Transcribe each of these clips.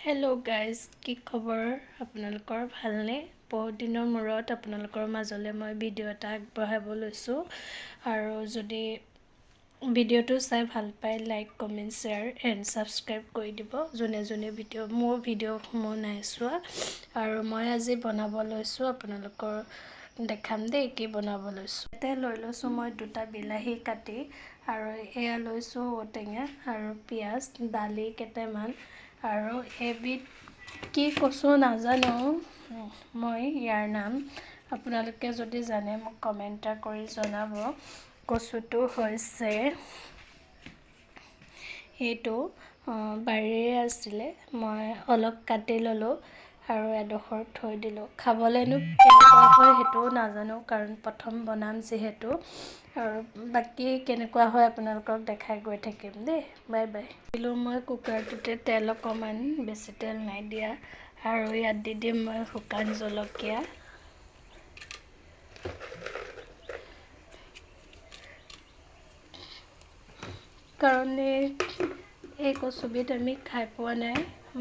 Hello' guys, কি খবৰ আপোনালোকৰ? ভালনে? বহুত দিনৰ মূৰত আপোনালোকৰ মাজলৈ মই ভিডিঅ' এটা আগবঢ়াব লৈছোঁ। আৰু যদি ভিডিঅ'টো চাই ভাল পায়, like, comment, share and subscribe কৰি দিব। যোনে যোনে মোৰ ভিডিঅ'সমূহ নাই চোৱা। আৰু মই আজি বনাব লৈছোঁ, আপোনালোকৰ দেখাম দেই কি বনাব লৈছোঁ। ইয়াতে লৈ লৈছোঁ মই 2টা বিলাহী কাটি, আৰু এয়া লৈছোঁ ঔটেঙা আৰু পিঁয়াজ, দালি কেইটামান, আৰু এবিধ কি কচু নাজানো মই ইয়াৰ নাম। আপোনালোকে যদি জানে মোক কমেণ্ট এটা কৰি জনাব। কচুটো হৈছে এইটো বাৰীৰে আছিলে, মই অলপ কাটি ল'লোঁ আৰু এডোখৰ থৈ দিলোঁ। খাবলৈনো কেনেকুৱা হয় সেইটোও নাজানো, কাৰণ প্ৰথম বনাম যিহেতু। আৰু বাকী কেনেকুৱা হয় আপোনালোকক দেখাই গৈ থাকিম দেই। Bye bye. দিলোঁ মই কুকাৰটোতে তেল অকণমান, বেছি তেল নাই দিয়া। আৰু ইয়াত দি দিম মই শুকান জলকীয়া, কাৰণ এই কচুবিধ আমি খাই পোৱা নাই।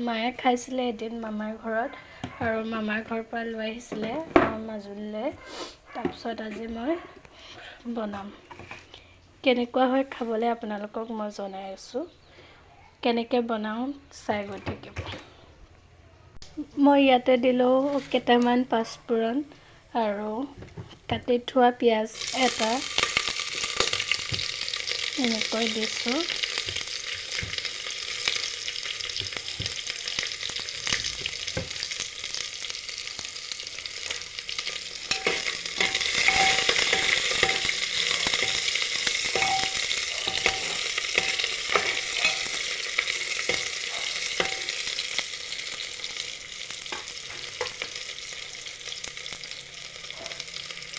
মায়ে খাইছিলে এদিন মামাৰ ঘৰত, আৰু মামাৰ ঘৰৰ পৰা লৈ আহিছিলে মাজুলীলৈ। তাৰপিছত আজি মই বনাম। কেনেকুৱা হয় খাবলৈ আপোনালোকক মই জনাই আছোঁ। কেনেকৈ বনাওঁ চাই গৈ থাকিব। মই ইয়াতে দিলোঁ কেইটামান পাঁচফোৰণ আৰু কাটি থোৱা পিঁয়াজ এটা, এনেকৈ দিছোঁ।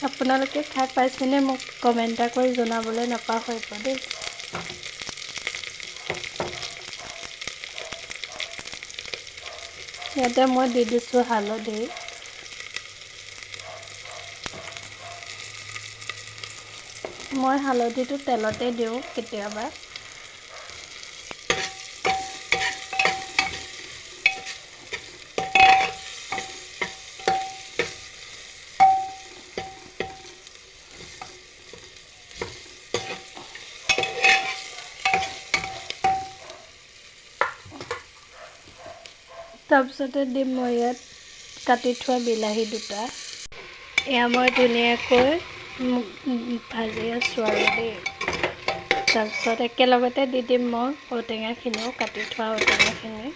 আপোনালোকে খাই পাইছেনে মোক কমেণ্ট এটা কৰি জনাবলৈ নাপাহৰিব দেই। ইয়াতে মই দি দিছোঁ হালধি, মই হালধিটো তেলতে দিওঁ কেতিয়াবা। তাৰপিছতে দিম মই ইয়াত কাটি থোৱা বিলাহী 2টা। এয়া মই ধুনীয়াকৈ ভাজি আছোঁ আৰু দেই। তাৰপিছত একেলগতে দি দিম মই ঔটেঙাখিনিও, কাটি থোৱা ঔটেঙাখিনি।